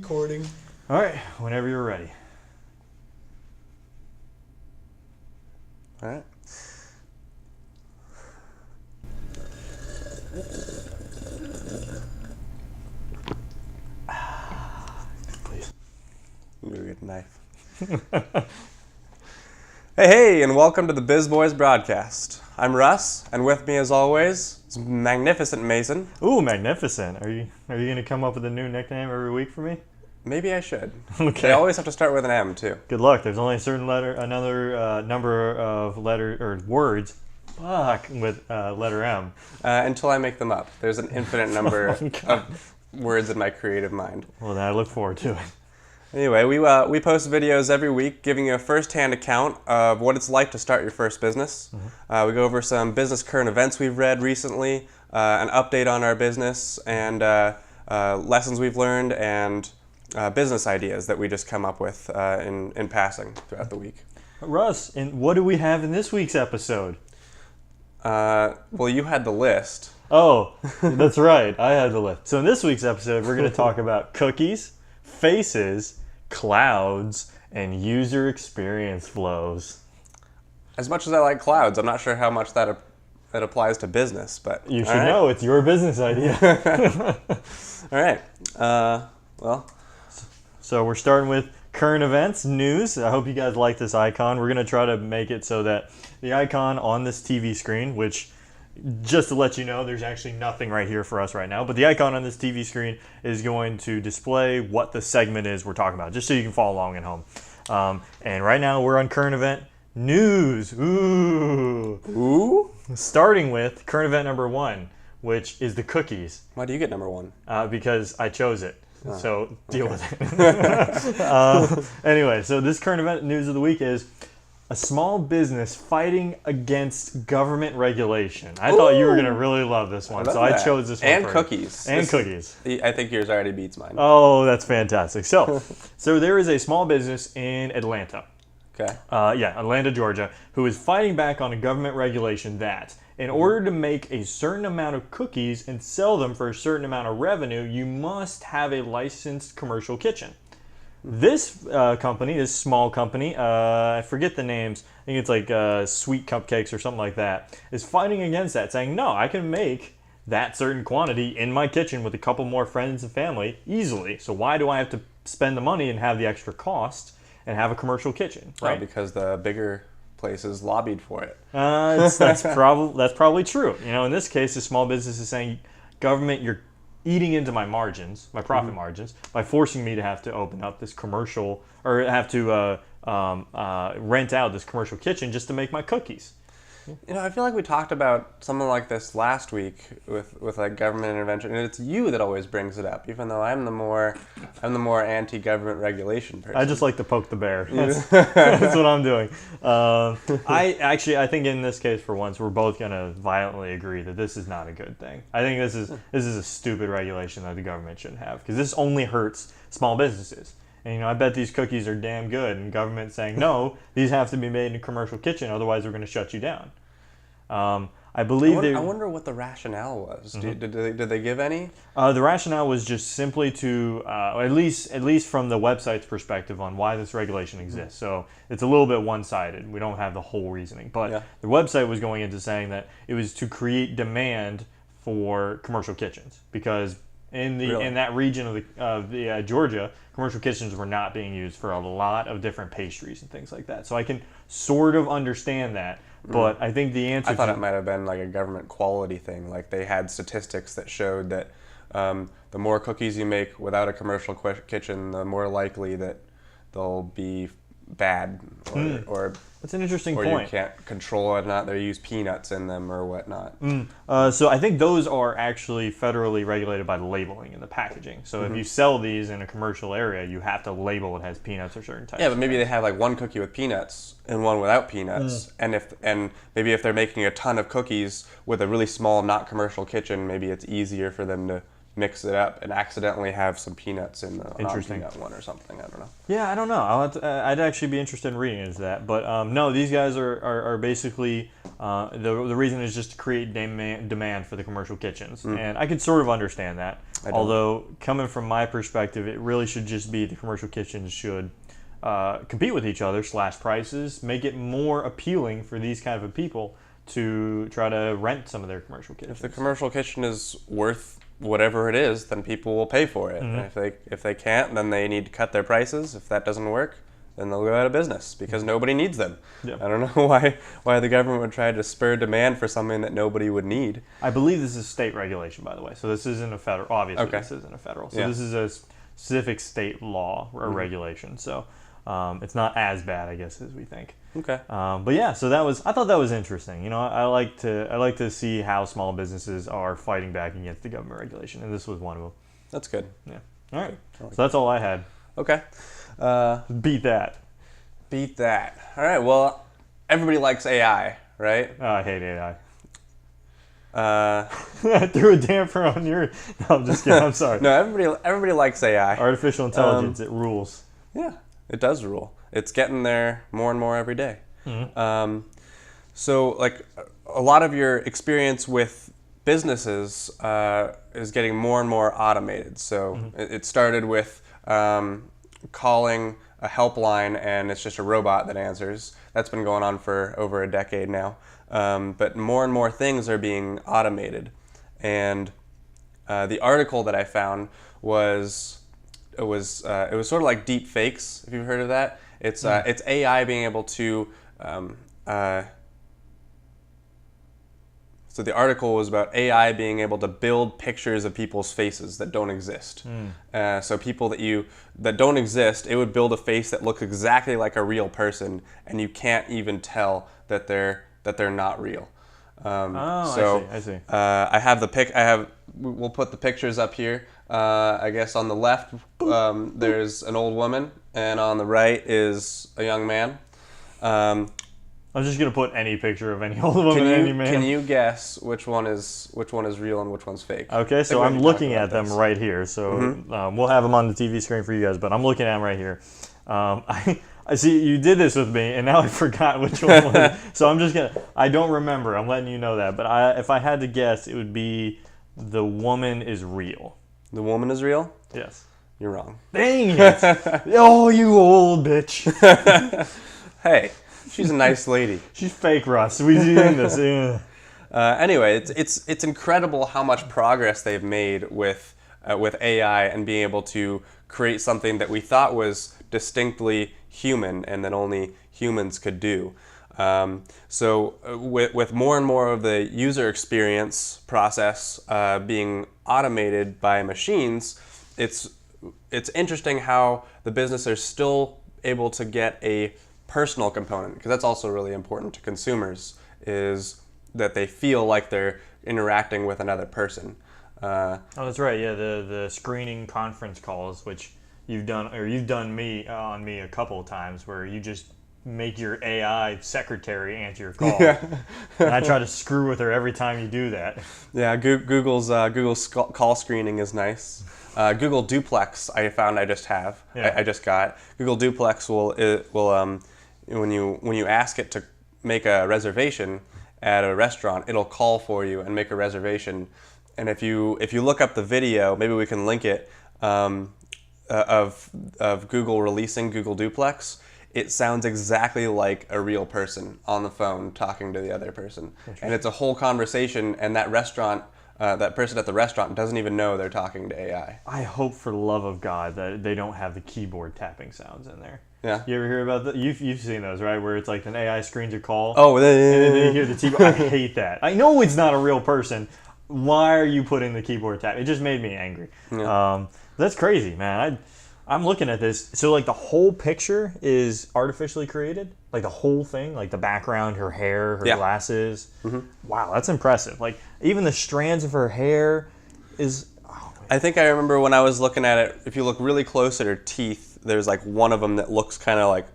recording. All right, whenever you're ready. All right. Please. I'm gonna get a knife. Hey, and welcome to the Biz Boyz broadcast. I'm Russ, and with me, as always, is magnificent Mason. Ooh, magnificent. Are you gonna come up with a new nickname every week for me? Maybe I should. Okay. They always have to start with an M too. Good luck. There's only a certain number of words. Fuck, with letter M. Until I make them up. There's an infinite number of words in my creative mind. Well, then I look forward to it. Anyway, we post videos every week giving you a first-hand account of what it's like to start your first business. We go over some business current events we've read recently, an update on our business, and lessons we've learned, and business ideas that we just come up with in passing throughout the week. Russ, and what do we have in this week's episode? Well, you had the list. Oh, that's right. I had the list. So in this week's episode, we're going to talk about cookies, faces, clouds, and user experience flows. As much as I like clouds, I'm not sure how much that applies to business, but you should know it's your business idea. All right. Well, so we're starting with current events, news. I hope you guys like this icon. We're going to try to make it so that the icon on this TV screen, which, just to let you know, there's actually nothing right here for us right now, but the icon on this TV screen is going to display what the segment is we're talking about, just so you can follow along at home. And right now we're on current event news. Ooh. Starting with current event number 1, which is the cookies. Why do you get number 1? Because I chose it. So deal with it. Anyway, so this current event news of the week is a small business fighting against government regulation. I thought you were going to really love this one, so I chose this one and first. Cookies. And cookies. I think yours already beats mine. Oh, that's fantastic. So there is a small business in Atlanta. Okay. Atlanta, Georgia, who is fighting back on a government regulation that in order to make a certain amount of cookies and sell them for a certain amount of revenue, you must have a licensed commercial kitchen. This this small company, I forget the names, I think it's like Sweet Cupcakes or something like that, is fighting against that, saying, no, I can make that certain quantity in my kitchen with a couple more friends and family easily. So why do I have to spend the money and have the extra cost and have a commercial kitchen? Right? Well, because the bigger places lobbied for it. That's probably true. You know, in this case, the small business is saying, government, you're eating into my margins, my profit margins, by forcing me to have to open up this commercial, or have to rent out this commercial kitchen just to make my cookies. You know, I feel like we talked about something like this last week with like government intervention, and it's you that always brings it up, even though I'm the more anti-government regulation person. I just like to poke the bear. That's what I'm doing. I think in this case, for once, we're both going to violently agree that this is not a good thing. I think this is a stupid regulation that the government shouldn't have, because this only hurts small businesses. And, you know, I bet these cookies are damn good, and government saying, no, these have to be made in a commercial kitchen, otherwise we're going to shut you down. I wonder what the rationale was. Did they give any? The rationale was just simply to, at least from the website's perspective, on why this regulation exists. So it's a little bit one-sided. We don't have the whole reasoning. But the website was going into saying that it was to create demand for commercial kitchens, because in that region of Georgia, commercial kitchens were not being used for a lot of different pastries and things like that. So I can sort of understand that, but I think the answer. I thought it might have been like a government quality thing. Like they had statistics that showed that the more cookies you make without a commercial kitchen, the more likely that they'll be bad or that's an interesting point. Or you can't control whether or not they use peanuts in them or whatnot. So I think those are actually federally regulated by the labeling and the packaging. So if you sell these in a commercial area, you have to label it has peanuts or certain types. Yeah, but maybe they have like one cookie with peanuts and one without peanuts. And maybe if they're making a ton of cookies with a really small, not commercial kitchen, maybe it's easier for them to mix it up and accidentally have some peanuts in the Interesting. non-peanut one or something. I don't know. Yeah, I don't know. I'd actually be interested in reading into that. But no, these guys are basically, the reason is just to create demand for the commercial kitchens. And I could sort of understand that. Although, coming from my perspective, it really should just be the commercial kitchens should compete with each other, slash prices, make it more appealing for these kind of people to try to rent some of their commercial kitchens. If the commercial kitchen is worth whatever it is, then people will pay for it. And if they can't, then they need to cut their prices. If that doesn't work, then they'll go out of business because nobody needs them. Yeah. I don't know why the government would try to spur demand for something that nobody would need. I believe this is state regulation, by the way. So this isn't a federal. Obviously, this isn't a federal. So this is a specific state law or regulation. So it's not as bad, I guess, as we think. Okay. But yeah, so I thought that was interesting. You know, I like to see how small businesses are fighting back against the government regulation, and this was one of them. That's good. Yeah. All right. So that's all I had. Okay. Beat that. Beat that. All right. Well, everybody likes AI, right? Oh, I hate AI. I threw a damper on your. No, I'm just kidding. I'm sorry. No, everybody likes AI. Artificial intelligence, it rules. Yeah, it does rule. It's getting there more and more every day. So, like, a lot of your experience with businesses is getting more and more automated. So it started with calling a helpline, and it's just a robot that answers. That's been going on for over a decade now. But more and more things are being automated. And the article that I found was sort of like deep fakes, if you've heard of that. It's AI being able to. So the article was about AI being able to build pictures of people's faces that don't exist. So people that don't exist, it would build a face that looks exactly like a real person, and you can't even tell that they're not real. I see. I have we'll put the pictures up here. I guess on the left, there's an old woman, and on the right is a young man. I'm just gonna put any picture of any old woman and any man. Can you guess which one is real and which one's fake? Okay, so I'm looking at them right here. So we'll have them on the TV screen for you guys, but I'm looking at them right here. I see you did this with me, and now I forgot which one was. So I don't remember. I'm letting you know that. But if I had to guess, it would be the woman is real. The woman is real? Yes. You're wrong. Dang it! Oh, you old bitch. Hey, she's a nice lady. She's fake, Russ. We doing this. Anyway, it's incredible how much progress they've made with AI and being able to create something that we thought was distinctly human and that only humans could do. So with more and more of the user experience process being automated by machines, it's interesting how the business are still able to get a personal component, because that's also really important to consumers, is that they feel like they're interacting with another person. Oh, that's right. Yeah, the screening conference calls, which you've done on me a couple of times, where you just make your AI secretary answer your call. And I try to screw with her every time you do that. Yeah, Google's call screening is nice. Google Duplex, I found I just have. Yeah. I just got. Google Duplex will when you ask it to make a reservation at a restaurant, it'll call for you and make a reservation. And if you look up the video, maybe we can link it, of Google releasing Google Duplex, it sounds exactly like a real person on the phone talking to the other person. And it's a whole conversation, and that person at the restaurant doesn't even know they're talking to AI. I hope for the love of God that they don't have the keyboard tapping sounds in there. Yeah. You ever hear about that? You've seen those, right? Where it's like an AI screens a call. Oh, and then you hear the keyboard. I hate that. I know it's not a real person. Why are you putting the keyboard tap? It just made me angry. Yeah. That's crazy, man. I'm looking at this. So, like, the whole picture is artificially created? Like, the whole thing? Like, the background, her hair, her glasses? Wow, that's impressive. Like, even the strands of her hair is... Oh, I think I remember when I was looking at it, if you look really close at her teeth, there's, like, one of them that looks kind of, like,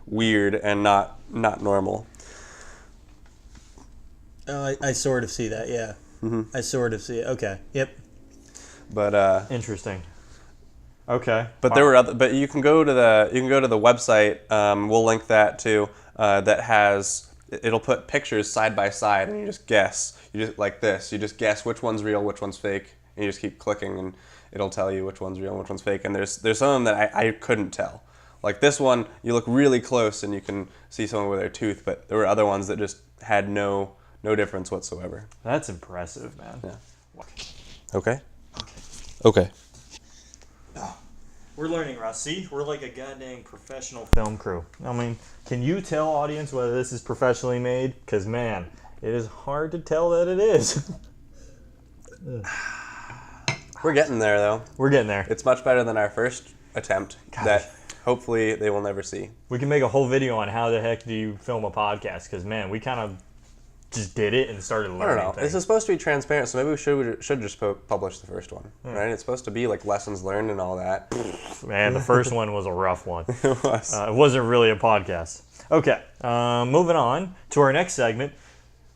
weird and not normal. Oh, I sort of see that, yeah. I sort of see it. Okay, yep. But interesting. Okay. But there were other. But you can go to the website. We'll link that too. That has. It'll put pictures side by side, and you just guess. You just like this. You just guess which one's real, which one's fake, and you just keep clicking, and it'll tell you which one's real and which one's fake. And there's some of them that I couldn't tell. Like this one, you look really close, and you can see someone with their tooth. But there were other ones that just had no difference whatsoever. That's impressive, man. Yeah. Okay. Okay. We're learning, Russ. See, we're like a goddamn professional film crew. I mean, can you tell, audience, whether this is professionally made? Because, man, it is hard to tell that it is. We're getting there, though. We're getting there. It's much better than our first attempt that hopefully they will never see. We can make a whole video on how the heck do you film a podcast, because, man, we kind of just did it and started learning. I don't know. This is supposed to be transparent, so maybe we should just publish the first one, right? It's supposed to be like lessons learned and all that. Man, the first one was a rough one. It was. It wasn't really a podcast. Okay, moving on to our next segment.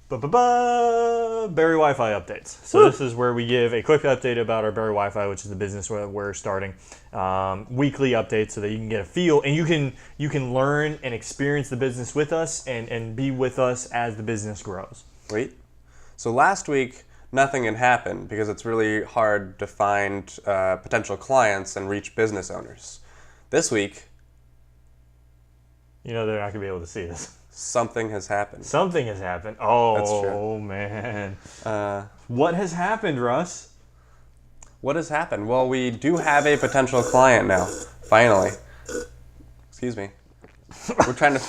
Berri WiFi updates. So this is where we give a quick update about our Berri WiFi, which is the business we're starting. Weekly updates so that you can get a feel and you can learn and experience the business with us and be with us as the business grows. Wait. So last week, nothing had happened because it's really hard to find potential clients and reach business owners. This week, they're not going to be able to see this. Something has happened. Something has happened. Oh, that's true. Man. What has happened, Russ? What has happened? Well, we do have a potential client now. Finally. Excuse me. We're trying to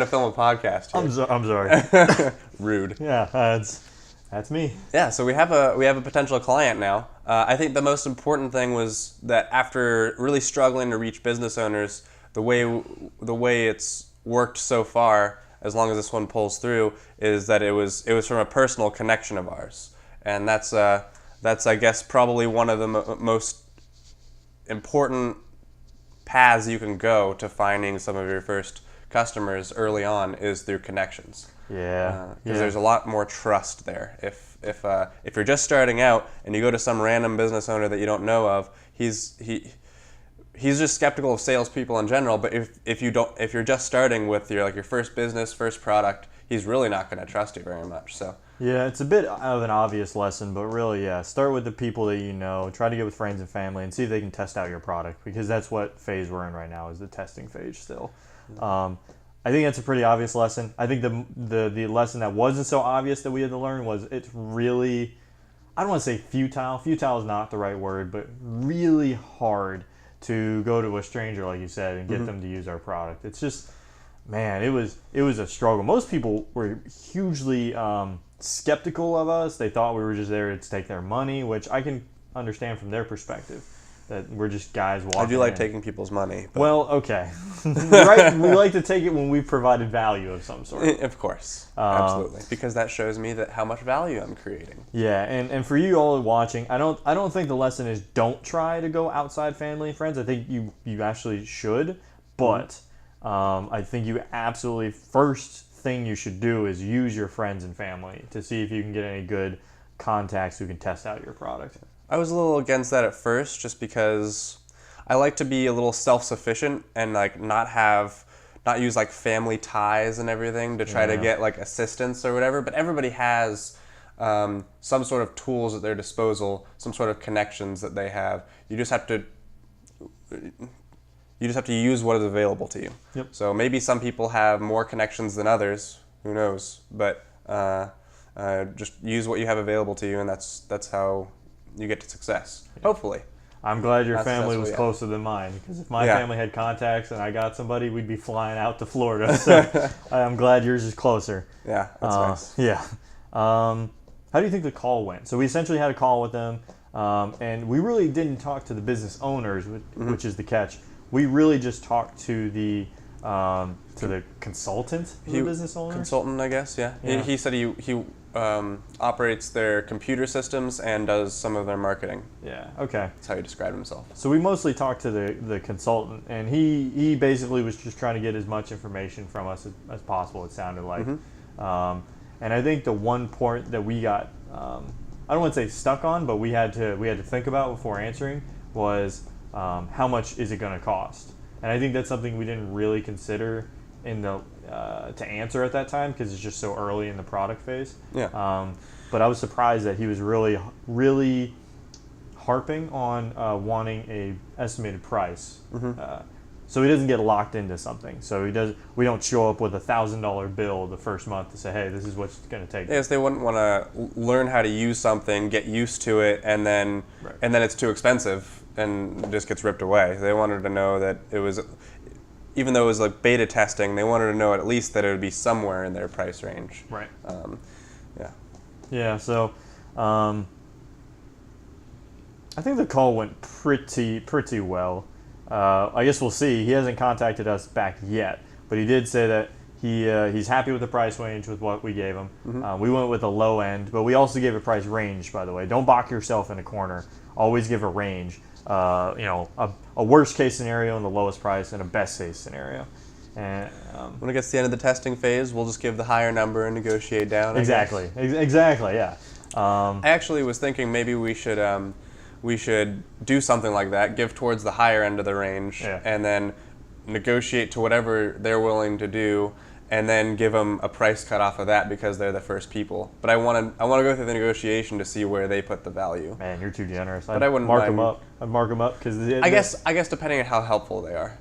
film a podcast here. I'm sorry. Rude. Yeah, that's me. Yeah, so we have a potential client now. I think the most important thing was that after really struggling to reach business owners, the way it's worked so far, as long as this one pulls through, is that it was from a personal connection of ours, and that's I guess probably one of the most important paths you can go to finding some of your first customers early on is through connections. Yeah, because there's a lot more trust there. If you're just starting out and you go to some random business owner that you don't know of, he's just skeptical of salespeople in general. But if you're just starting with your first business, first product, he's really not going to trust you very much. So yeah, it's a bit of an obvious lesson, but really, yeah, start with the people that you know. Try to get with friends and family and see if they can test out your product, because that's what phase we're in right now, is the testing phase still. I think that's a pretty obvious lesson. I think the lesson that wasn't so obvious that we had to learn was it's really, I don't want to say futile. Futile is not the right word, but really hard to go to a stranger, like you said, and get them to use our product. It's just, man, it was a struggle. Most people were hugely skeptical of us. They thought we were just there to take their money, which I can understand from their perspective, that we're just guys walking I do like in. taking people's money. But Well, okay. Right, we like to take it when we've provided value of some sort. of course, absolutely, because that shows me that how much value I'm creating. Yeah, and for you all watching, I don't think the lesson is don't try to go outside family and friends. I think you actually should, but I think you absolutely, first thing you should do is use your friends and family to see if you can get any good contacts who can test out your product. I was a little against that at first, just because I like to be a little self-sufficient and not use family ties and everything to try to get assistance or whatever. But everybody has some sort of tools at their disposal, some sort of connections that they have. You just have to use what is available to you. Yep. So maybe some people have more connections than others. Who knows? But just use what you have available to you, and that's how you get to success. Hopefully. I'm glad your family was yeah. closer than mine, because if my family had contacts and I got somebody, we'd be flying out to Florida. So I'm glad yours is closer. Yeah, that's nice. Yeah. How do you think the call went? So we essentially had a call with them, and we really didn't talk to the business owners, which is the catch. We really just talked to the consultant for the business owners. Consultant, I guess, yeah. He said he operates their computer systems and does some of their marketing. Yeah, okay. That's how he described himself. So we mostly talked to the consultant, and he basically was just trying to get as much information from us as possible, it sounded like. And I think the one point that we got I don't want to say stuck on, but we had to think about before answering was how much is it going to cost? And I think that's something we didn't really consider in the to answer at that time because it's just so early in the product phase. Yeah. But I was surprised that he was really harping on wanting a estimated price. So he doesn't get locked into something. So we don't show up with $1,000 bill the first month to say, hey, this is what's going to take. Yes, they wouldn't want to learn how to use something, get used to it, and then it's too expensive and it just gets ripped away. They wanted to know that it was, even though it was like beta testing, they wanted to know at least that it would be somewhere in their price range. Right. Yeah. Yeah. So I think the call went pretty well. I guess we'll see. He hasn't contacted us back yet, but he did say that he's happy with the price range with what we gave him. We went with a low end, but we also gave a price range, by the way. Don't box yourself in a corner. Always give a range. A worst case scenario and the lowest price, and a best case scenario. And when it gets to the end of the testing phase, we'll just give the higher number and negotiate down. Exactly. Exactly. Yeah. I actually was thinking maybe we should do something like that, give towards the higher end of the range, and then negotiate to whatever they're willing to do, and then give them a price cut off of that because they're the first people. But I want to go through the negotiation to see where they put the value. Man, you're too generous. But I wouldn't mark mind. them up. I'd mark them up because I guess depending on how helpful they are,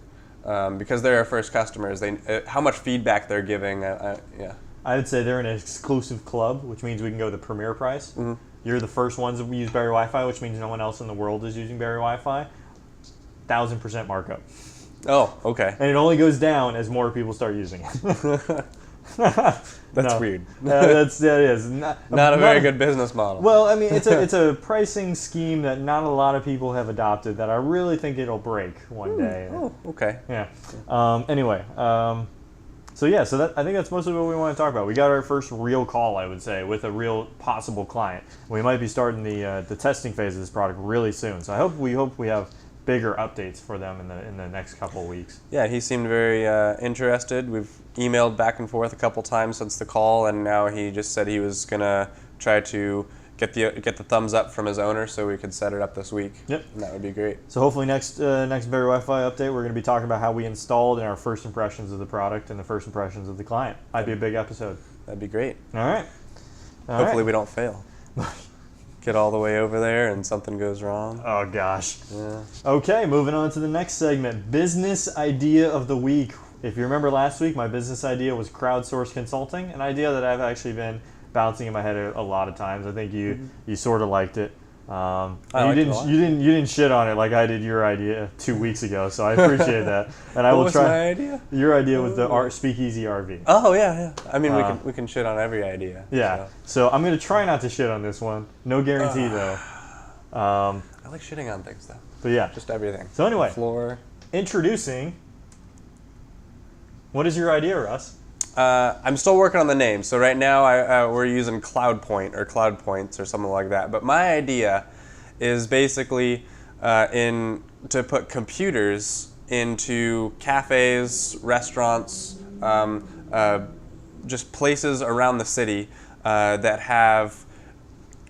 because they're our first customers, how much feedback they're giving. Yeah. I'd say they're an exclusive club, which means we can go the premier price. You're the first ones that use Berri WiFi, which means no one else in the world is using Berri WiFi. 1,000% markup. Oh, okay. And it only goes down as more people start using it. That's weird. That is not a very good business model. Well, I mean, it's a pricing scheme that not a lot of people have adopted that I really think it'll break one day. Oh, okay. Yeah. Anyway. So I think that's mostly what we want to talk about. We got our first real call, I would say, with a real possible client. We might be starting the testing phase of this product really soon. So we hope we have bigger updates for them in the next couple of weeks. Yeah, he seemed very interested. We've emailed back and forth a couple times since the call, and now he just said he was gonna try to get the thumbs up from his owner so we could set it up this week. Yep. And that would be great. So hopefully next Berri WiFi update, we're going to be talking about how we installed and our first impressions of the product and the first impressions of the client. Might be a big episode. That'd be great. All right. Hopefully we don't fail. Get all the way over there and something goes wrong. Oh, gosh. Yeah. Okay, moving on to the next segment, Business Idea of the Week. If you remember last week, my business idea was crowdsourced consulting, an idea that I've actually been bouncing in my head a lot of times. I think you sort of liked it. You didn't shit on it like I did your idea 2 weeks ago, so I appreciate that. And I will What was try. my idea? Your idea was the Speakeasy RV. Oh yeah. I mean, we can shit on every idea. Yeah. So I'm gonna try not to shit on this one. No guarantee though. I like shitting on things though. But yeah, Just everything. So anyway, The floor. introducing. What is your idea, Russ? I'm still working on the name. So right now we're using CloudPoint or Cloud Points or something like that. But my idea is basically to put computers into cafes, restaurants, just places around the city that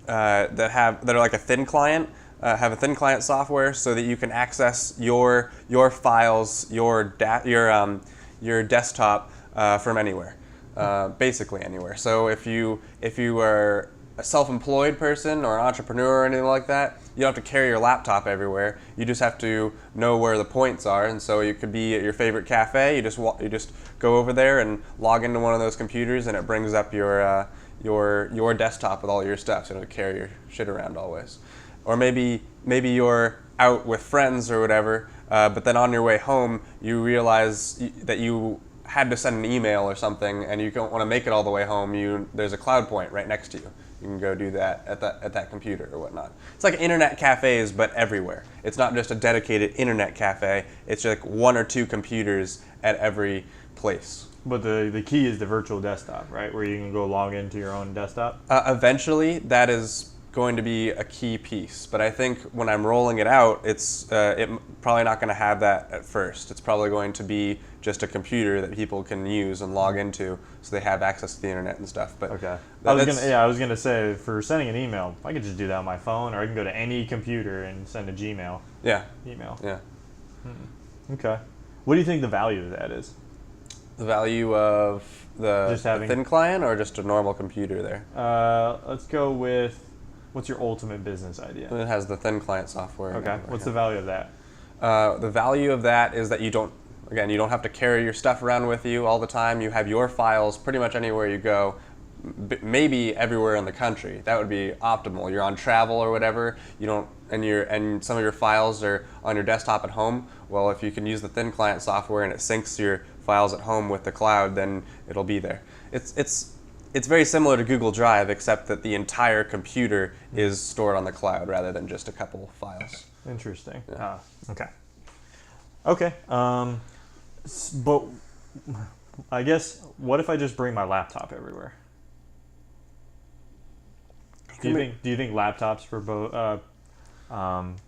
are like a thin client. Have a thin client software so that you can access your files, your desktop from anywhere, basically anywhere. So if you are a self-employed person or an entrepreneur or anything like that, you don't have to carry your laptop everywhere. You just have to know where the points are, and so you could be at your favorite cafe. You just go over there and log into one of those computers, and it brings up your desktop with all your stuff. So you don't have to carry your shit around always. Or maybe you're out with friends or whatever, but then on your way home you realize that you had to send an email or something, and you don't want to make it all the way home. There's a cloud point right next to you. You can go do that at that computer or whatnot. It's like internet cafes, but everywhere. It's not just a dedicated internet cafe. It's like one or two computers at every place. But the key is the virtual desktop, right? Where you can go log into your own desktop. Eventually, that is going to be a key piece. But I think when I'm rolling it out, it's probably not going to have that at first. It's probably going to be just a computer that people can use and log into, so they have access to the internet and stuff. But okay, I was gonna say, for sending an email, I could just do that on my phone, or I can go to any computer and send a Gmail. Yeah. Email. Yeah. Okay. What do you think the value of that is? The value of the thin client, or just a normal computer there? Let's go with, what's your ultimate business idea? It has the thin client software. Okay. What's the value of that? The value of that is that you don't have to carry your stuff around with you all the time. You have your files pretty much anywhere you go, maybe everywhere in the country. That would be optimal. You're on travel or whatever, and some of your files are on your desktop at home. Well, if you can use the thin client software and it syncs your files at home with the cloud, then it'll be there. It's very similar to Google Drive, except that the entire computer is stored on the cloud rather than just a couple files. Interesting. Yeah. Okay. Okay. But I guess, what if I just bring my laptop everywhere? Do you think laptops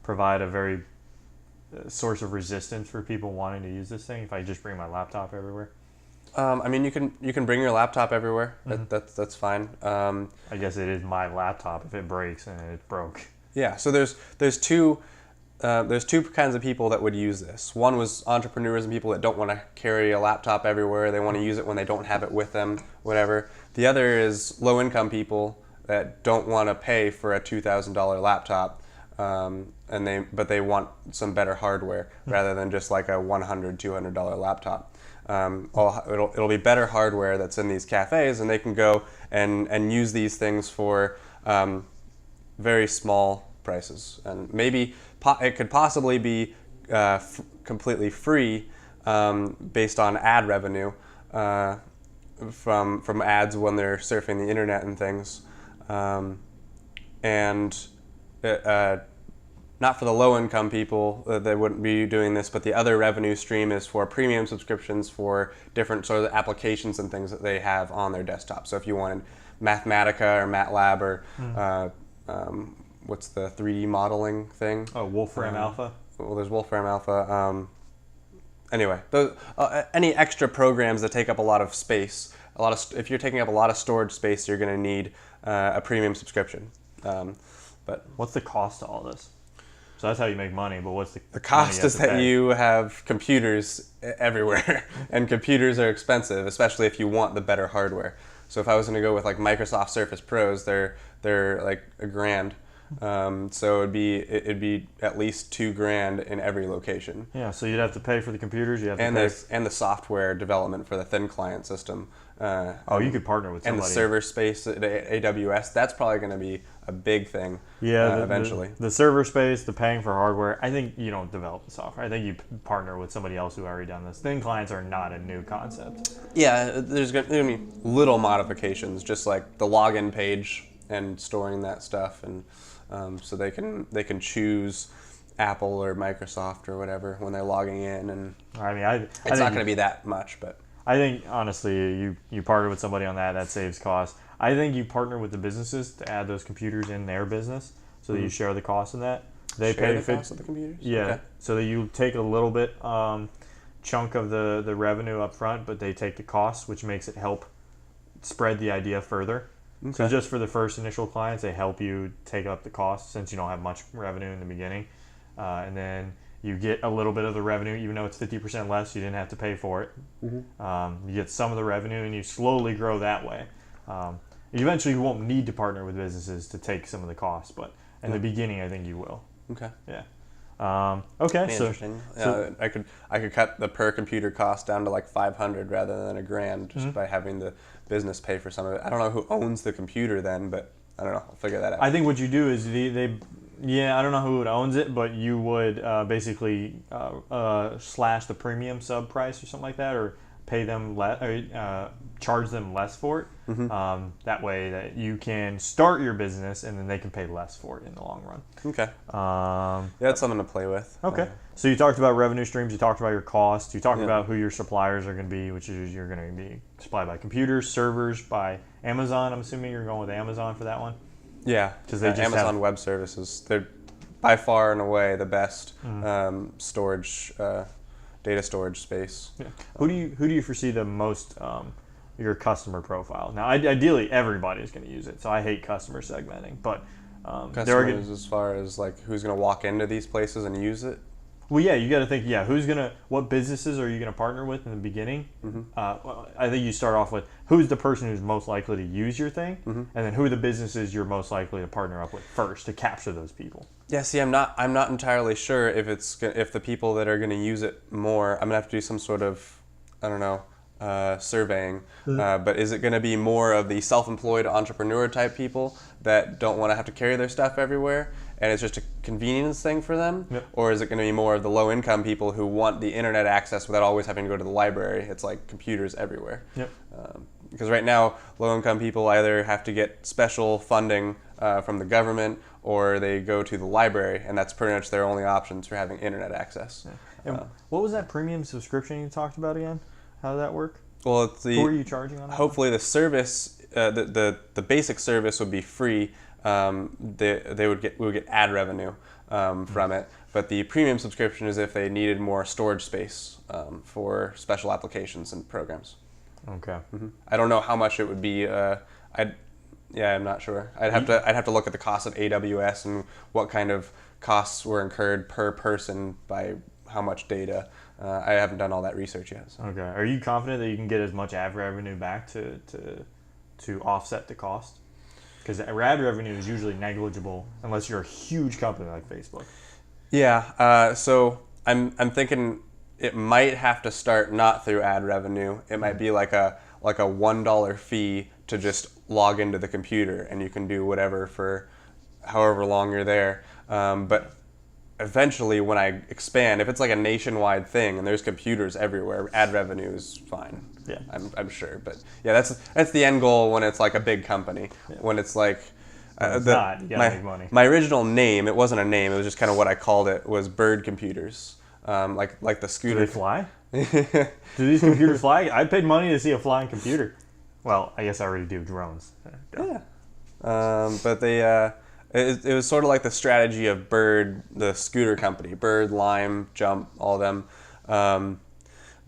provide a very source of resistance for people wanting to use this thing if I just bring my laptop everywhere? I mean, you can bring your laptop everywhere. That's fine. I guess it is my laptop if it breaks, and it broke. Yeah. So there's two kinds of people that would use this. One was entrepreneurs and people that don't want to carry a laptop everywhere. They want to use it when they don't have it with them, whatever. The other is low-income people that don't want to pay for a $2,000 laptop, but they want some better hardware rather than just like a $100, $200 laptop. It'll be better hardware that's in these cafes, and they can go and use these things for very small prices, and maybe it could possibly be completely free based on ad revenue from ads when they're surfing the internet and things, not for the low-income people. They wouldn't be doing this, but the other revenue stream is for premium subscriptions for different sort of applications and things that they have on their desktop. So if you wanted Mathematica or MATLAB or what's the 3D modeling thing? Oh, Wolfram Alpha? Well, there's Wolfram Alpha. Anyway, any extra programs that take up a lot of space, if you're taking up a lot of storage space, you're going to need a premium subscription. But what's the cost to all this? So that's how you make money, but what's the cost is that you have computers everywhere, and computers are expensive, especially if you want the better hardware. So if I was going to go with like Microsoft Surface Pros, they're like $1,000. So it'd be at least $2,000 in every location. Yeah, so you'd have to pay for the computers. And the software development for the thin client system. You could partner with somebody. And the server space at AWS. That's probably going to be a big thing. Yeah, eventually. The server space, the paying for hardware. I think you don't develop the software. I think you partner with somebody else who already done this. Thin clients are not a new concept. Yeah, there's going to be little modifications, just like the login page and storing that stuff, and so they can choose Apple or Microsoft or whatever when they're logging in, and it's not going to be that much, but I think honestly you partner with somebody on that saves costs. I think you partner with the businesses to add those computers in their business, so that you share the cost in that. They share pay the cost of the computers. Yeah, okay. So that you take a little bit chunk of the revenue up front, but they take the cost, which makes it help spread the idea further. Okay. So just for the first initial clients, they help you take up the cost since you don't have much revenue in the beginning. And then you get a little bit of the revenue, even though it's 50% less, you didn't have to pay for it. Mm-hmm. You get some of the revenue, and you slowly grow that way. Eventually, you won't need to partner with businesses to take some of the costs, but in the beginning, I think you will. Okay. Yeah. Okay. Interesting. I could cut the per computer cost down to like $500 rather than $1,000 just by having the business pay for some of it. I don't know who owns the computer then, but I don't know. I'll figure that out. I think what you do is I don't know who owns it, but you would basically slash the premium sub price or something like that, or pay them charge them less for it. Mm-hmm. That way that you can start your business, and then they can pay less for it in the long run. Okay. That's something to play with. Okay. So you talked about revenue streams. You talked about your costs. You talked about who your suppliers are going to be, which is you're going to be supplied by computers, servers, by Amazon. I'm assuming you're going with Amazon for that one. Yeah, because they just Amazon have Web Services. They're by far and away the best storage, data storage space. Yeah. Who do you foresee the most your customer profile? Now, ideally, everybody is going to use it, so I hate customer segmenting, but Customers, as far as like who's going to walk into these places and use it. Well, yeah, you got to think. Yeah, what businesses are you gonna partner with in the beginning? Well, I think you start off with who's the person who's most likely to use your thing, and then who are the businesses you're most likely to partner up with first to capture those people. Yeah, see, I'm not entirely sure if the people that are going to use it more. I'm gonna have to do some sort of, I don't know, surveying. But is it going to be more of the self-employed entrepreneur type people that don't want to have to carry their stuff everywhere, and it's just a convenience thing for them? Yep. Or is it going to be more of the low-income people who want the internet access without always having to go to the library? It's like computers everywhere. Yep. Because right now, low-income people either have to get special funding from the government, or they go to the library, and that's pretty much their only options for having internet access. Yeah. And what was that premium subscription you talked about again? How did that work? Well, it's Who are you charging on that? hopefully the service, the basic service would be free. We would get ad revenue from it, but the premium subscription is if they needed more storage space for special applications and programs. Okay. I don't know how much it would be. I'm not sure. I'd have to look at the cost of AWS and what kind of costs were incurred per person by how much data. I haven't done all that research yet. So. Okay. Are you confident that you can get as much ad revenue back to offset the cost? Because ad revenue is usually negligible unless you're a huge company like Facebook. Yeah. So I'm thinking it might have to start not through ad revenue. It might be like a $1 fee to just log into the computer, and you can do whatever for however long you're there. But eventually, when I expand, if it's like a nationwide thing and there's computers everywhere, ad revenue is fine. Yeah. I'm sure. But yeah, that's the end goal when it's like a big company. Yeah. When it's like you gotta make money. My original name, it wasn't a name, it was just kind of what I called it, was Bird Computers. Like the scooter. Do they fly? Do these computers fly? I paid money to see a flying computer. Well, I guess I already do drones. Yeah. But they it was sort of like the strategy of Bird, the scooter company, Bird, Lime, Jump, all of them.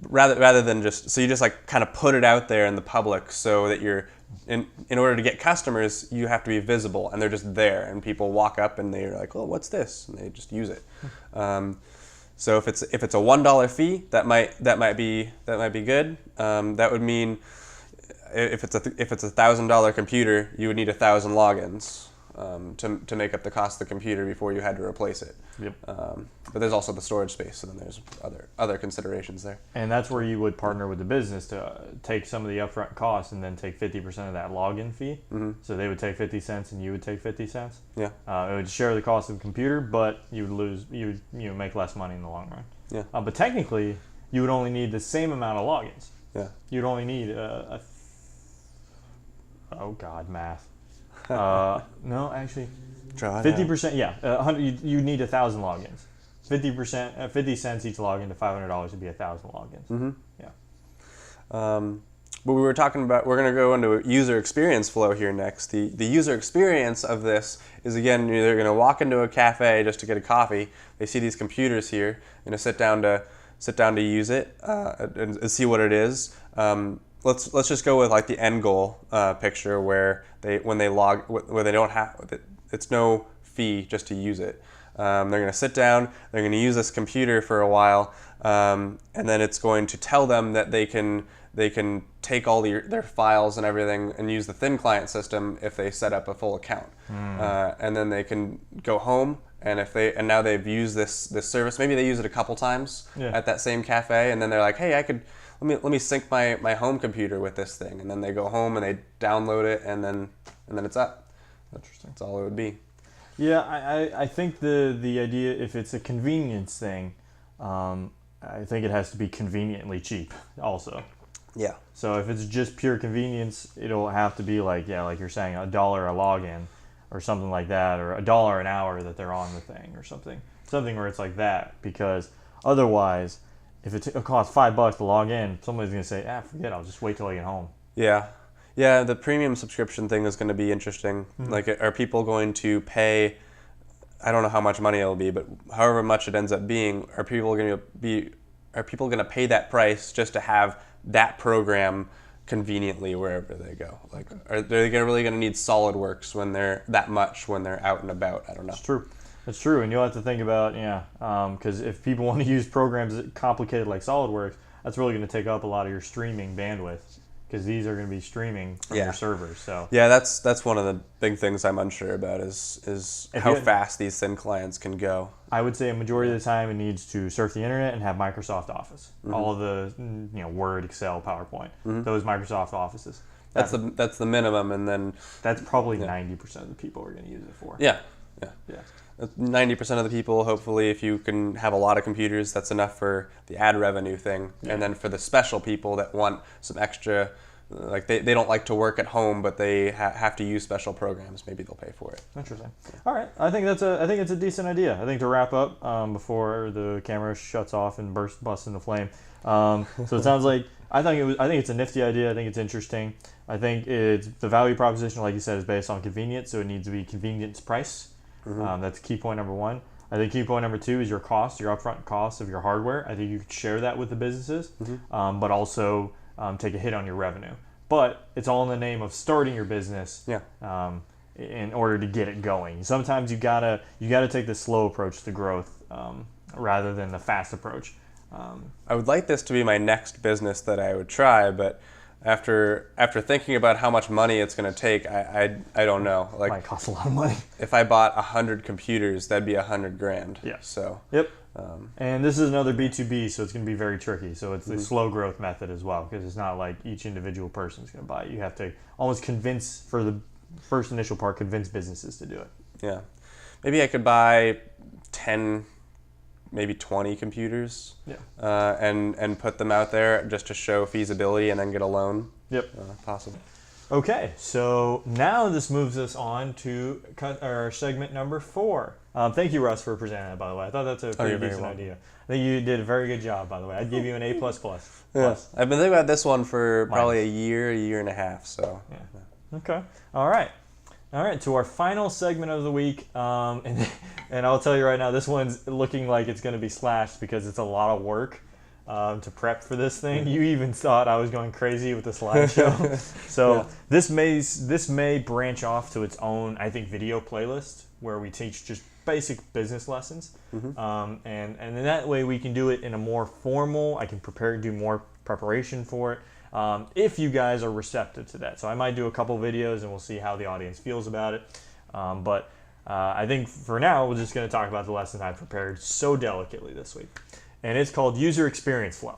Rather than just, so you just like kind of put it out there in the public so that you're, in order to get customers, you have to be visible, and they're just there, and people walk up and they're like, oh, what's this? And they just use it. So if it's a $1 fee, that might be good. That would mean if it's a $1,000 computer, you would need 1,000 logins to make up the cost of the computer before you had to replace it. Yep. But there's also the storage space, so then there's other considerations there. And that's where you would partner with the business to take some of the upfront costs and then take 50% of that login fee. Mm-hmm. So they would take 50 cents and you would take 50 cents. Yeah. It would share the cost of the computer, but you would make less money in the long run. Yeah. But technically, you would only need the same amount of logins. Yeah. You'd only need math. No, actually, 50%. Yeah, you need 1,000 logins. 50%, 50 cents each login to $500 would be 1,000 logins. Mm-hmm. Yeah. But we were talking about, we're going to go into user experience flow here next. The user experience of this is, again, they're going to walk into a cafe just to get a coffee. They see these computers here, sit down to use it and see what it is. Let's just go with like the end goal picture where when they don't have, it's no fee just to use it. They're going to sit down, they're going to use this computer for a while, and then it's going to tell them that they can take all their files and everything and use the thin client system if they set up a full account. And then they can go home, and now they've used this service, maybe they use it a couple times at that same cafe, and then they're like, hey, let me sync my home computer with this thing, and then they go home and they download it, and then it's up. Interesting. That's all it would be. Yeah, I think the idea, if it's a convenience thing, I think it has to be conveniently cheap also. Yeah. So if it's just pure convenience, it'll have to be like you're saying, $1 a login or something like that, or $1 an hour that they're on the thing or something where it's like that, because otherwise, if it costs $5 to log in, somebody's gonna say, forget it, I'll just wait till I get home. Yeah. Yeah, the premium subscription thing is going to be interesting. Like, are people going to pay? I don't know how much money it'll be, but however much it ends up being, are people going to pay that price just to have that program conveniently wherever they go? Like, are they really going to need SolidWorks when they're out and about? I don't know. It's true. It's true, and you'll have to think about, because if people want to use programs complicated like SolidWorks, that's really going to take up a lot of your streaming bandwidth, because these are going to be streaming from your servers. So yeah, that's one of the big things I'm unsure about is how fast these thin clients can go. I would say a majority of the time it needs to surf the internet and have Microsoft Office, all of the Word, Excel, PowerPoint, those Microsoft Offices. That's the minimum, and then that's probably 90% of the people are going to use it for. Yeah. 90% of the people, hopefully, if you can have a lot of computers, that's enough for the ad revenue thing. Yeah. And then for the special people that want some extra, like they don't like to work at home, but they have to use special programs, maybe they'll pay for it. Interesting. All right, I think it's a decent idea. I think to wrap up before the camera shuts off and busts into flame. So it sounds like I think it's a nifty idea. I think it's interesting. I think it's the value proposition, like you said, is based on convenience, so it needs to be convenience price. That's key point number one. I think key point number two is your cost, your upfront cost of your hardware. I think you could share that with the businesses, but also take a hit on your revenue. But it's all in the name of starting your business in order to get it going. Sometimes you gotta take the slow approach to growth rather than the fast approach. I would like this to be my next business that I would try, but after thinking about how much money it's going to take, I don't know. Like, it might cost a lot of money. If I bought 100 computers, that'd be $100,000. Yeah. So. Yep. And this is another B2B, so it's going to be very tricky. So it's the slow growth method as well, because it's not like each individual person is going to buy it. You have to almost convince, for the first initial part, convince businesses to do it. Yeah. Maybe I could buy 10, maybe 20 computers, and put them out there just to show feasibility, and then get a loan. Yep. Possible. Okay, so now this moves us on to our segment number 4. Thank you, Russ, for presenting that, by the way. I thought that's a pretty decent idea. I think you did a very good job, by the way. I'd give you an A++. Yeah. I've been thinking about this one for probably a year and a half. So. Yeah. Okay. All right, to our final segment of the week, and I'll tell you right now, this one's looking like it's going to be slashed because it's a lot of work to prep for this thing. You even thought I was going crazy with the slideshow. So this may branch off to its own, I think, video playlist where we teach just basic business lessons, and in that way we can do it in a more formal. I can do more preparation for it. If you guys are receptive to that. So I might do a couple videos and we'll see how the audience feels about it. But I think for now, we're just going to talk about the lesson I prepared so delicately this week. And it's called User Experience Flow.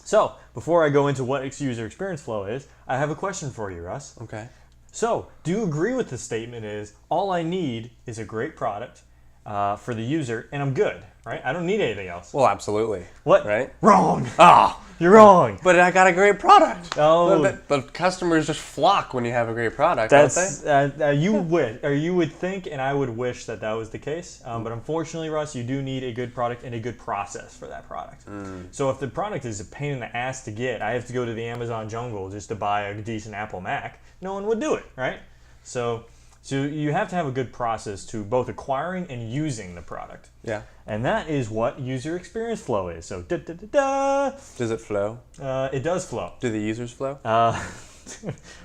So before I go into what user experience flow is, I have a question for you, Russ. Okay. So do you agree with the statement is all I need is a great product for the user and I'm good, right? I don't need anything else. Well, absolutely. What? Right? Wrong. Oh. You're wrong. But I got a great product. Oh. But customers just flock when you have a great product, don't they? You would think, and I would wish that was the case. But unfortunately, Russ, you do need a good product and a good process for that product. So if the product is a pain in the ass to get, I have to go to the Amazon jungle just to buy a decent Apple Mac. No one would do it, right? So you have to have a good process to both acquiring and using the product. Yeah. And that is what user experience flow is. So Does it flow? It does flow. Do the users flow?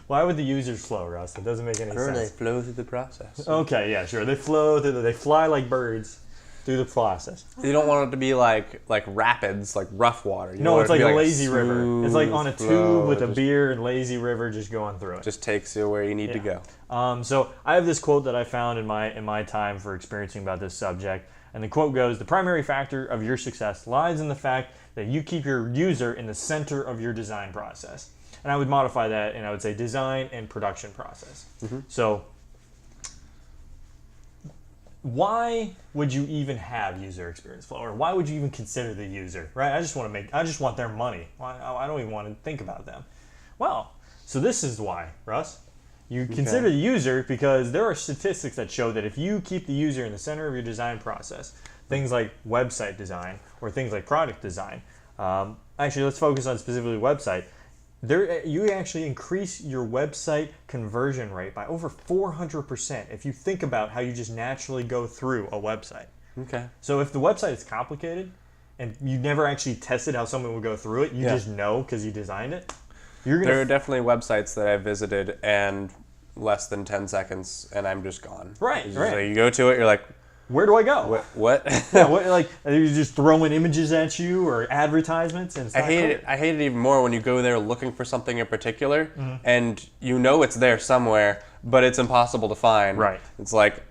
Why would the users flow, Russ? It doesn't make any sense. They flow through the process. Okay, yeah, sure. They flow through they fly like birds through the process. You don't want it to be like rapids, like rough water. No, it's like a lazy river. It's like on a tube with a beer and lazy river just going through it. Just takes you where you need to go. So I have this quote that I found in my time for experiencing about this subject. And the quote goes, "The primary factor of your success lies in the fact that you keep your user in the center of your design process." And I would modify that and I would say design and production process. So why would you even have user experience flow, or why would you even consider the user, right? I just want their money. I don't even want to think about them. Well, so this is why, Russ. You consider the user because there are statistics that show that if you keep the user in the center of your design process, things like website design or things like product design, actually let's focus on specifically website. you actually increase your website conversion rate by over 400% if you think about how you just naturally go through a website. Okay. So if the website is complicated and you never actually tested how someone would go through it, you just know because you designed it. There are definitely websites that I visited and less than 10 seconds and I'm just gone. Right. So you go to it, you're like, where do I go? What? Yeah, like are you just throwing images at you or advertisements? And I hate it even more when you go there looking for something in particular and you know it's there somewhere, but it's impossible to find. Right. It's like,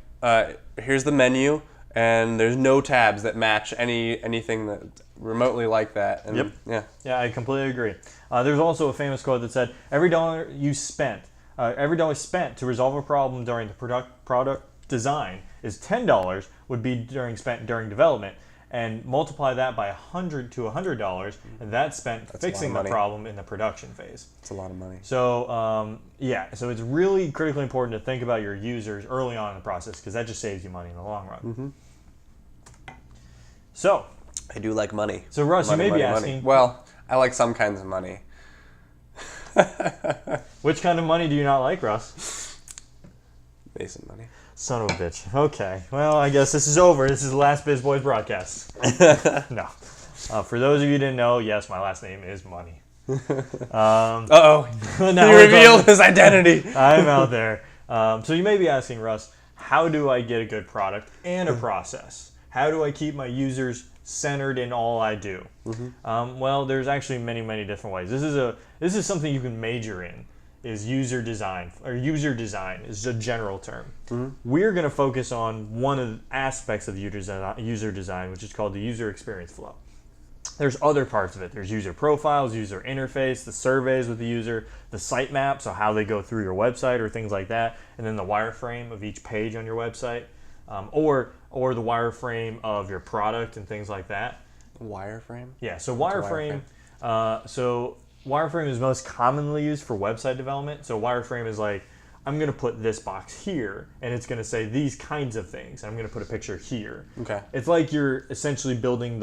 here's the menu and there's no tabs that match anything that remotely like that. And Yep. Yeah, I completely agree. There's also a famous quote that said, every dollar spent to resolve a problem during the product design is $10 would be spent during development, and multiply that by $100 to $100, and that's spent fixing the problem in the production phase. It's a lot of money. So so it's really critically important to think about your users early on in the process because that just saves you money in the long run. So I do like money. So Russ, money, you may be money, asking. money. Well, I like some kinds of money. Which kind of money do you not like, Russ? Mason money. Son of a bitch. Okay. Well, I guess this is over. This is the last Biz Boyz broadcast. No. For those of you who didn't know, yes, my last name is Money. Uh-oh. He revealed his identity. I'm out there. So you may be asking, Russ, how do I get a good product and a process? How do I keep my users centered in all I do? Well, there's actually many different ways. This is something you can major in. Is user design, or user design is a general term. We're going to focus on one of the aspects of user design, which is called the user experience flow. There's other parts of it. There's user profiles, user interface, the surveys with the user, the sitemap, so how they go through your website or things like that, and then the wireframe of each page on your website, or the wireframe of your product and things like that. Wireframe? Yeah, so wireframe. Wireframe is most commonly used for website development. So wireframe is like, I'm going to put this box here, and it's going to say these kinds of things. I'm going to put a picture here. Okay. It's like you're essentially building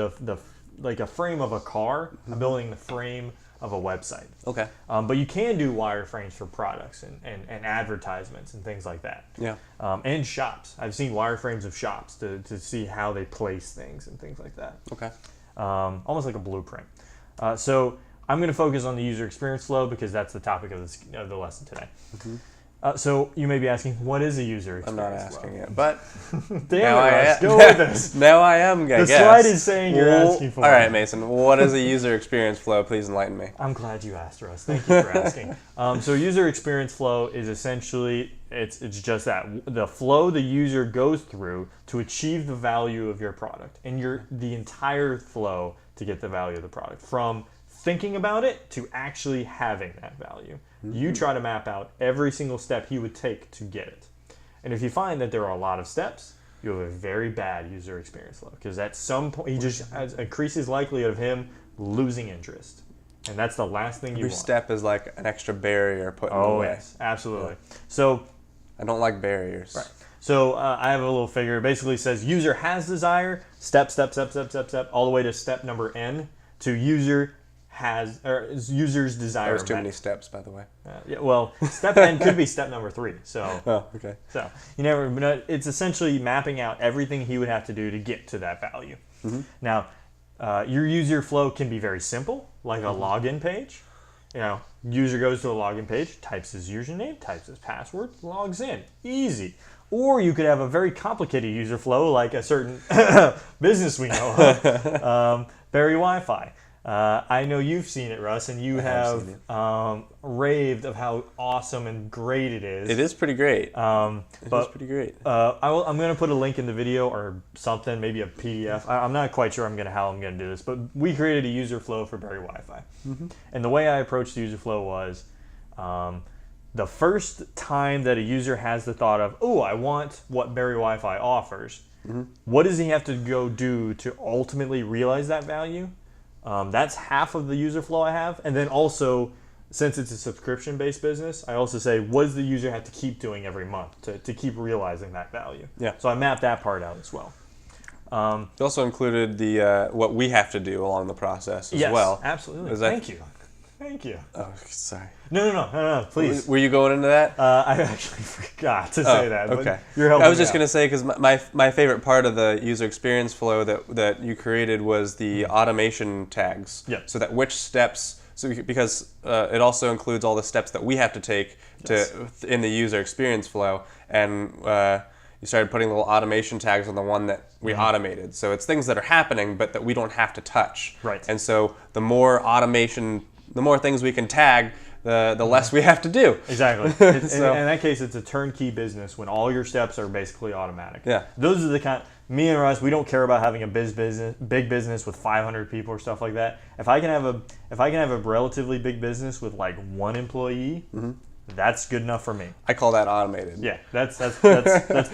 like a frame of a car. I'm building the frame of a website. Okay. But you can do wireframes for products and advertisements and things like that. Yeah. And shops. I've seen wireframes of shops to see how they place things and things like that. Okay. Almost like a blueprint. So I'm going to focus on the user experience flow because that's the topic of the lesson today. So you may be asking, what is a user experience flow? I'm not asking it, but damn it, Russ, go with us. Now I am, I guess. The slide is saying you're asking for it. All right, Mason, what is a user experience flow? Please enlighten me. I'm glad you asked, Russ. Thank you for asking. So user experience flow is essentially, it's just that, the flow the user goes through to achieve the value of your product, and the entire flow to get the value of the product, from thinking about it to actually having that value. You try to map out every single step he would take to get it. And if you find that there are a lot of steps, you have a very bad user experience flow, because at some point he just increases likelihood of him losing interest. And that's the last thing you want. Every step is like an extra barrier put in the way. Oh, yes, absolutely. Yeah. So I don't like barriers. Right. So I have a little figure. It basically says user has desire, step, all the way to step number N, to user's desire. There's too many steps, by the way. Yeah, well, step N could be step number 3. So. Oh, okay. So you never. It's essentially mapping out everything he would have to do to get to that value. Now, your user flow can be very simple, like a login page. User goes to a login page, types his username, types his password, logs in. Easy. Or you could have a very complicated user flow, like a certain business we know of, Berri WiFi. I know you've seen it, Russ, and you have raved of how awesome and great it is. It is pretty great. I'm going to put a link in the video or something, maybe a PDF. I'm not quite sure how I'm going to do this, but we created a user flow for Berri WiFi. And the way I approached the user flow was the first time that a user has the thought of, oh, I want what Berri WiFi offers, what does he have to go do to ultimately realize that value? That's half of the user flow I have. And then also, since it's a subscription-based business, I also say, what does the user have to keep doing every month to keep realizing that value? Yeah. So I mapped that part out as well. You also included the what we have to do along the process as well. Yes, absolutely. Thank you. Oh, sorry. No, please. Were you going into that? I actually forgot to say that. But Okay. You're helping I was me just out. going to say, because my favorite part of the user experience flow that you created was the automation tags. Yeah. So that which steps, because it also includes all the steps that we have to take in the user experience flow, and you started putting little automation tags on the one that we automated. So it's things that are happening, but that we don't have to touch. Right. And so the more automation, the more things we can tag, the less we have to do. Exactly. So- in that case, it's a turnkey business when all your steps are basically automatic. Yeah. Those are the kind. Me and Russ, we don't care about having a big business with 500 people or stuff like that. If I can have a relatively big business with like 1 employee, that's good enough for me. I call that automated. Yeah, that's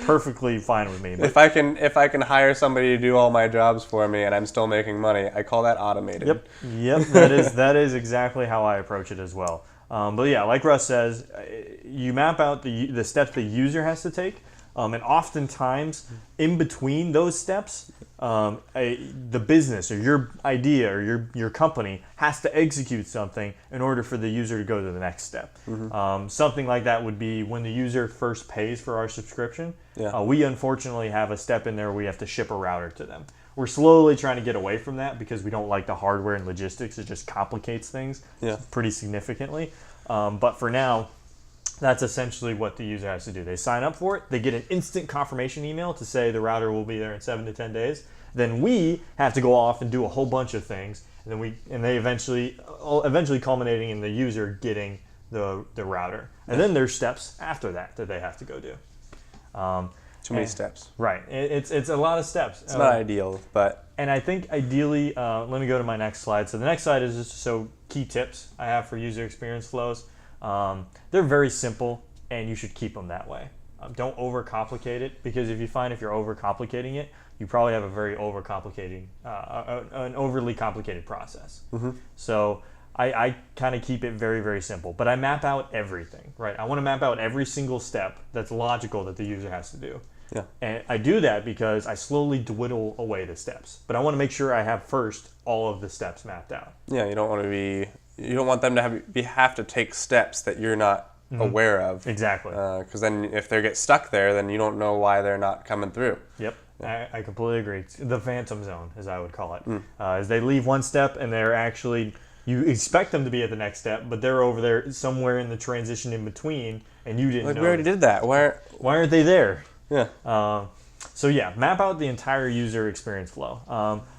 perfectly fine with me. But If I can hire somebody to do all my jobs for me and I'm still making money, I call that automated. Yep. That is exactly how I approach it as well. But yeah, like Russ says, you map out the steps the user has to take, and oftentimes in between those steps, the business or your idea or your company has to execute something in order for the user to go to the next step. Something like that would be when the user first pays for our subscription. Yeah. We unfortunately have a step in there where we have to ship a router to them. We're slowly trying to get away from that because we don't like the hardware and logistics. It just complicates things pretty significantly. But for now, that's essentially what the user has to do. They sign up for it. They get an instant confirmation email to say the router will be there in 7 to 10 days. Then we have to go off and do a whole bunch of things, and they eventually culminating in the user getting the router. And then there's steps after that they have to go do. Too many steps. Right. It's a lot of steps. It's not ideal, but... And I think ideally, let me go to my next slide. So the next slide is just to show key tips I have for user experience flows. They're very simple, and you should keep them that way. Don't overcomplicate it, because if you're overcomplicating it, you probably have a very an overly complicated process. So I kind of keep it very, very simple, but I map out everything, right? I want to map out every single step that's logical that the user has to do. Yeah. And I do that because I slowly dwindle away the steps, but I want to make sure I have first all of the steps mapped out. Yeah, you don't want them to have to take steps that you're not aware of. Exactly. Because then if they get stuck there, then you don't know why they're not coming through. Yep. I completely agree. It's the phantom zone, as I would call it. As they leave one step and they're actually, you expect them to be at the next step, but they're over there somewhere in the transition in between, and you didn't know. We already did that. Why aren't they there? Yeah. So yeah, map out the entire user experience flow.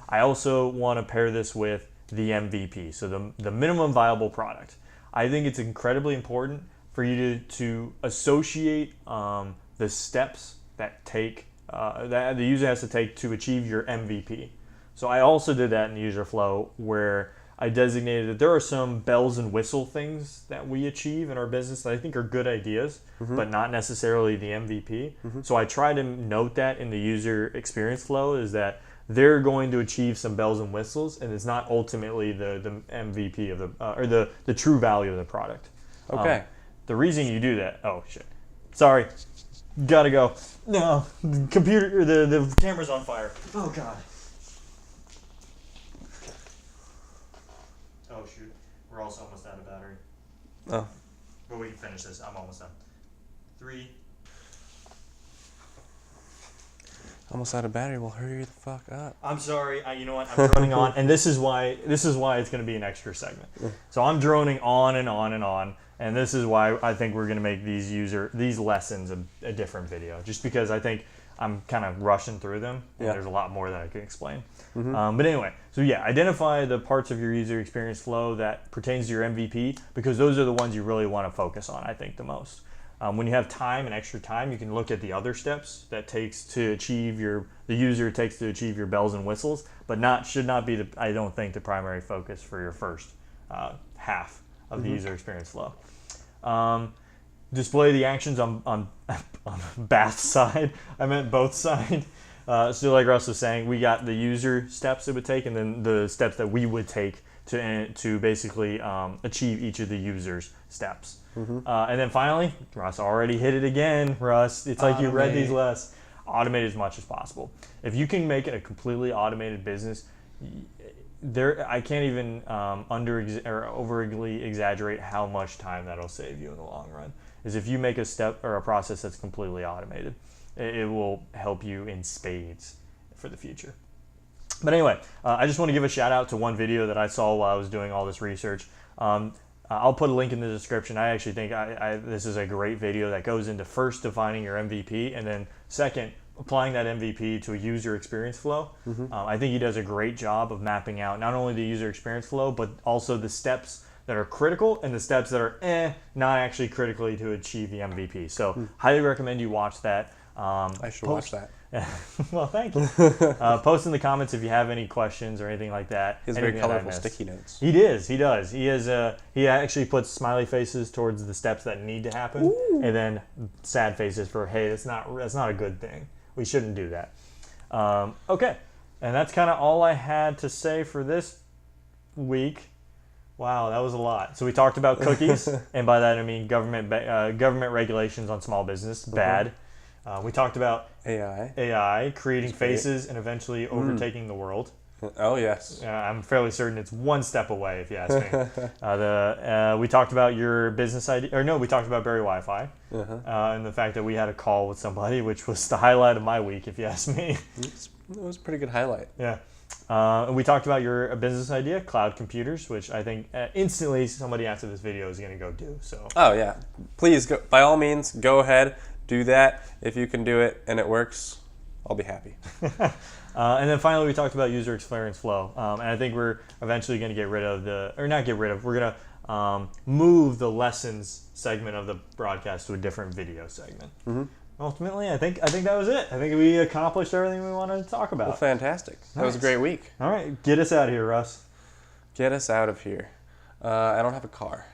I also want to pair this with the MVP, so the minimum viable product. I think it's incredibly important for you to associate the steps that the user has to take to achieve your MVP. So I also did that in the user flow, where I designated that there are some bells and whistle things that we achieve in our business that I think are good ideas, but not necessarily the MVP. So I try to note that in the user experience flow, is that they're going to achieve some bells and whistles, and it's not ultimately the MVP of or the true value of the product. Okay. The reason you do that, oh shit, sorry, gotta go. No, the computer, the camera's on fire. Oh god. Oh shoot, we're also almost out of battery. Oh. But we can finish this. I'm almost done. 3. Almost out of battery. Well, hurry the fuck up. I'm sorry. You know what? I'm droning on, and this is why it's going to be an extra segment. So I'm droning on and on and on, and this is why I think we're going to make these lessons a different video, just because I think I'm kind of rushing through them, and there's a lot more that I can explain. But anyway, so yeah, identify the parts of your user experience flow that pertains to your MVP, because those are the ones you really want to focus on, I think, the most. When you have time and extra time, you can look at the other steps that the user takes to achieve your bells and whistles, but should not be I don't think, the primary focus for your first half of the user experience flow. Display the actions on Bath's side. I meant both sides. So like Russ was saying, we got the user steps it would take, and then the steps that we would take to basically achieve each of the user's steps. And then finally, Russ already hit it again. Russ, it's like you read these less. Automate as much as possible. If you can make it a completely automated business, I can't even overly exaggerate how much time that'll save you in the long run. Is if you make a step or a process that's completely automated, it will help you in spades for the future. But anyway, I just want to give a shout out to one video that I saw while I was doing all this research. I'll put a link in the description. I actually think this is a great video that goes into first defining your MVP and then second, applying that MVP to a user experience flow. I think he does a great job of mapping out not only the user experience flow, but also the steps that are critical and the steps that are not actually critically to achieve the MVP. So highly recommend you watch that. I should watch that. Well, thank you. Post in the comments if you have any questions or anything like that. He has very colorful sticky notes. He does. He actually puts smiley faces towards the steps that need to happen, and then sad faces for, hey, that's not a good thing. We shouldn't do that. Okay, and that's kind of all I had to say for this week. Wow, that was a lot. So we talked about cookies, and by that I mean government regulations on small business, bad. We talked about AI creating faces and eventually overtaking the world. Oh yes. I'm fairly certain it's one step away, if you ask me. We talked about your business idea, or no, we talked about Berri WiFi, and the fact that we had a call with somebody, which was the highlight of my week, if you ask me. It was a pretty good highlight. Yeah. We talked about your business idea, cloud computers, which I think instantly somebody after this video is going to go do. So. Oh yeah, please go, by all means, go ahead, do that. If you can do it and it works, I'll be happy. And then finally, we talked about user experience flow, and I think we're eventually going to get rid of we're going to move the lessons segment of the broadcast to a different video segment. Ultimately, I think that was it. I think we accomplished everything we wanted to talk about. Well, fantastic. That was a great week. All right, get us out of here, Russ. Get us out of here. I don't have a car.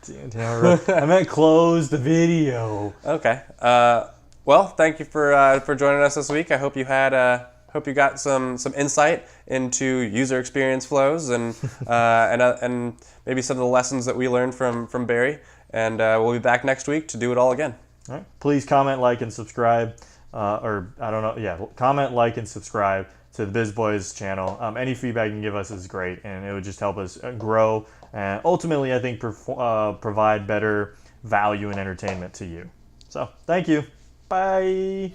I meant close the video. Okay. Well, thank you for joining us this week. I hope you had hope you got some insight into user experience flows and maybe some of the lessons that we learned from Berri. And we'll be back next week to do it all again. All right. Please comment, like, and subscribe. Comment, like, and subscribe to the Biz Boyz channel. Any feedback you can give us is great, and it would just help us grow and ultimately, I think, provide better value and entertainment to you. So, thank you. Bye.